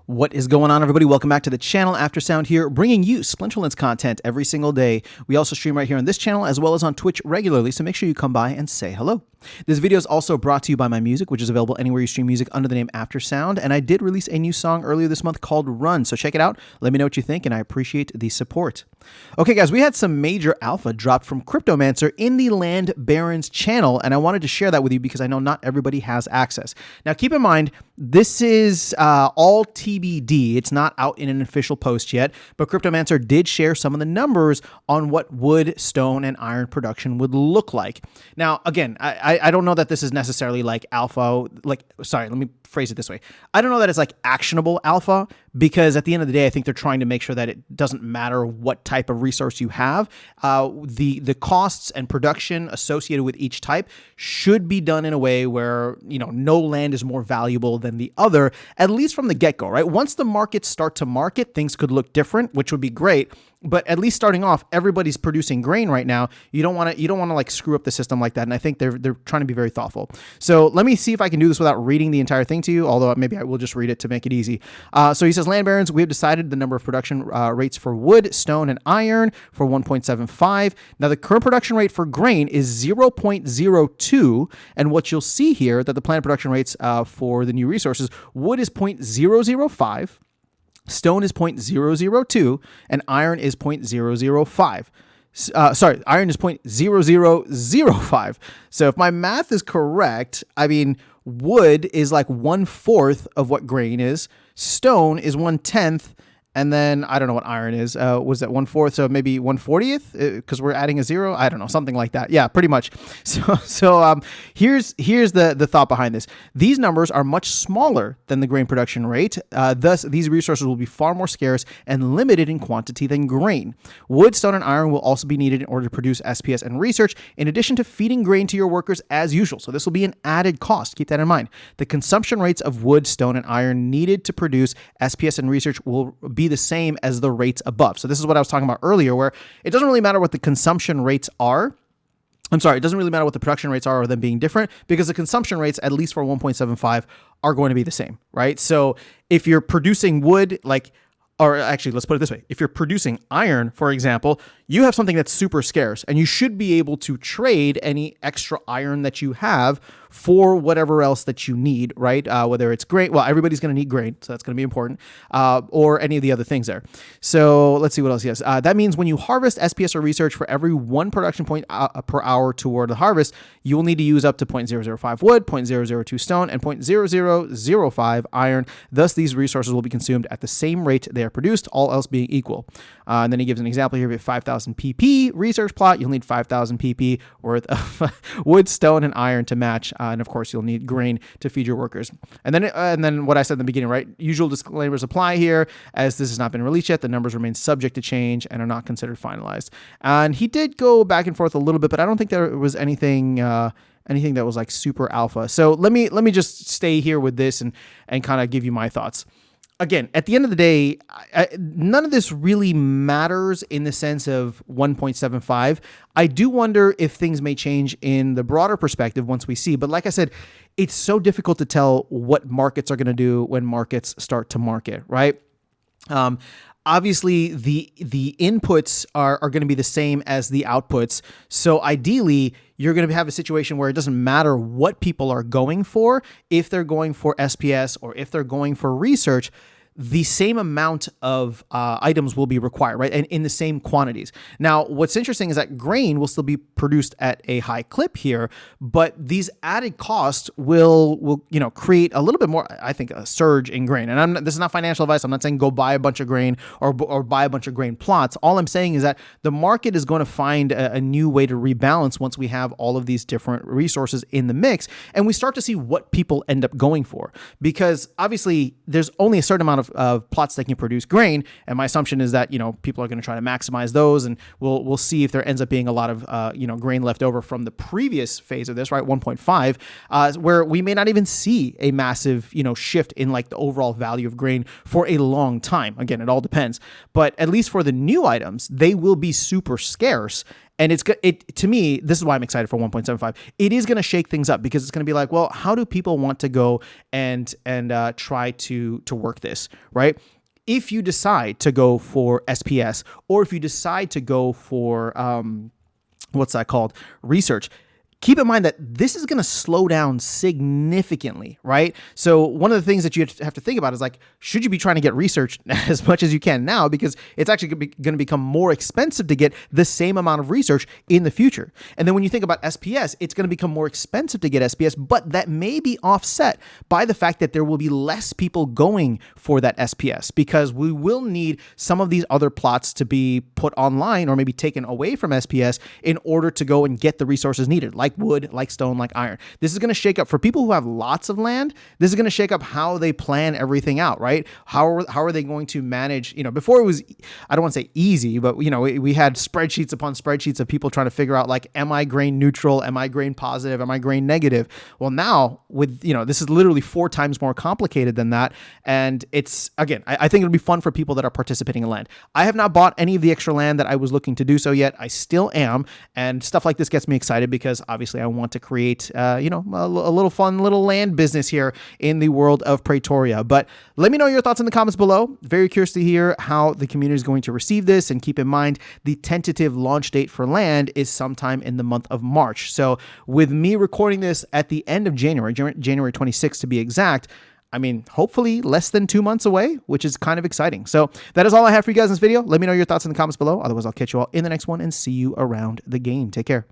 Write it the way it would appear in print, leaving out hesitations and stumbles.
What is going on, everybody? Welcome back to the channel. Aftersound here, bringing you Splinterlands content every single day. We also stream right here on this channel as well as on Twitch regularly, so make sure you come by and say hello. This video is also brought to you by My Music, which is available anywhere you stream music under the name Aftersound, and I did release a new song earlier this month called Run, so check it out. Let me know what you think, and I appreciate the support. Okay, guys, we had some major alpha dropped from Cryptomancer in the Land Barons channel, and I wanted to share that with you because I know not everybody has access. Now, keep in mind, this is all TBD. It's not out in an official post yet, but Cryptomancer did share some of the numbers on what wood, stone, and iron production would look like. Now, again, I don't know that this is necessarily like alpha, sorry, let me phrase it this way. I don't know that it's like actionable alpha, because at the end of the day, I think they're trying to make sure that it doesn't matter what type of resource you have. The costs and production associated with each type should be done in a way where, you know, no land is more valuable than the other, at least from the get-go, right? Once the markets start to market, things could look different, which would be great. But at least starting off, everybody's producing grain right now. You don't want to like screw up the system like that. And I think they're trying to be very thoughtful. So let me see if I can do this without reading the entire thing to you, although maybe I will just read it to make it easy. So he says, Land Barons, we have decided the number of production rates for wood, stone, and iron for 1.75. Now the current production rate for grain is 0.02. And what you'll see here that the planned production rates for the new resources, wood is 0.005. Stone is 0.002 and iron is 0.005. Iron is 0.0005. So if my math is correct, I mean, wood is like 1/4 of what grain is. Stone is 1/10. And then I don't know what iron is. Was that 1/4? So maybe 1/40th because we're adding a zero. I don't know, something like that. Yeah, pretty much. So here's the thought behind this. These numbers are much smaller than the grain production rate. Thus, these resources will be far more scarce and limited in quantity than grain. Wood, stone, and iron will also be needed in order to produce SPS and research, in addition to feeding grain to your workers as usual. So this will be an added cost. Keep that in mind. The consumption rates of wood, stone, and iron needed to produce SPS and research will be the same as the rates above. So this is what I was talking about earlier, where it doesn't really matter what the consumption rates are. I'm sorry, it doesn't really matter what the production rates are or them being different, because the consumption rates, at least for 1.75, are going to be the same, right? So if you're producing wood, or actually, let's put it this way. If you're producing iron, for example, you have something that's super scarce, and you should be able to trade any extra iron that you have for whatever else that you need, right? Whether it's grain, well, everybody's going to need grain, so that's going to be important, or any of the other things there. So let's see what else he has. That means when you harvest SPS or research, for every 1 production point per hour toward the harvest, you will need to use up to 0.005 wood, 0.002 stone, and 0.0005 iron. Thus, these resources will be consumed at the same rate they are produced, all else being equal. And then he gives an example here of a 5,000 pp research plot. You'll need 5,000 pp worth of wood, stone, and iron to match. And of course, you'll need grain to feed your workers. And then what I said in the beginning, right? Usual disclaimers apply here. As this has not been released yet, the numbers remain subject to change and are not considered finalized. And he did go back and forth a little bit, but I don't think there was anything that was like super alpha. So let me just stay here with this and kind of give you my thoughts. Again, at the end of the day, none of this really matters in the sense of 1.75. I do wonder if things may change in the broader perspective once we see. But like I said, it's so difficult to tell what markets are going to do when markets start to market, right? Obviously, the inputs are going to be the same as the outputs. So ideally, you're going to have a situation where it doesn't matter what people are going for. If they're going for SPS or if they're going for research, the same amount of items will be required, right? And in the same quantities. Now, what's interesting is that grain will still be produced at a high clip here, but these added costs will create a little bit more, I think, a surge in grain. And this is not financial advice. I'm not saying go buy a bunch of grain or buy a bunch of grain plots. All I'm saying is that the market is going to find a new way to rebalance once we have all of these different resources in the mix, and we start to see what people end up going for. Because obviously, there's only a certain amount of plots that can produce grain, and my assumption is that people are going to try to maximize those, and we'll see if there ends up being a lot of grain left over from the previous phase of this, right, 1.5, where we may not even see a massive shift in like the overall value of grain for a long time. Again, it all depends, but at least for the new items, they will be super scarce. And to me, this is why I'm excited for 1.75. It is going to shake things up because it's going to be like, well, how do people want to go and try to work this, right? If you decide to go for SPS, or if you decide to go for what's that called? Research. Keep in mind that this is going to slow down significantly, right? So one of the things that you have to think about is like, should you be trying to get research as much as you can now? Because it's actually going to become more expensive to get the same amount of research in the future. And then when you think about SPS, it's going to become more expensive to get SPS, but that may be offset by the fact that there will be less people going for that SPS, because we will need some of these other plots to be put online or maybe taken away from SPS in order to go and get the resources needed, like wood, like stone, like iron. This is going to shake up for people who have lots of land. This is going to shake up how they plan everything out, right? How are they going to manage, before it was, I don't want to say easy, but we had spreadsheets upon spreadsheets of people trying to figure out like, am I grain neutral? Am I grain positive? Am I grain negative? Well, now with, this is literally 4 times more complicated than that. And it's, again, I think it'll be fun for people that are participating in land. I have not bought any of the extra land that I was looking to do so yet. I still am. And stuff like this gets me excited because obviously I want to create, a little fun little land business here in the world of Praetoria. But let me know your thoughts in the comments below. Very curious to hear how the community is going to receive this. And keep in mind, the tentative launch date for land is sometime in the month of March. So with me recording this at the end of January 26th to be exact, I mean, hopefully less than 2 months away, which is kind of exciting. So that is all I have for you guys in this video. Let me know your thoughts in the comments below. Otherwise, I'll catch you all in the next one and see you around the game. Take care.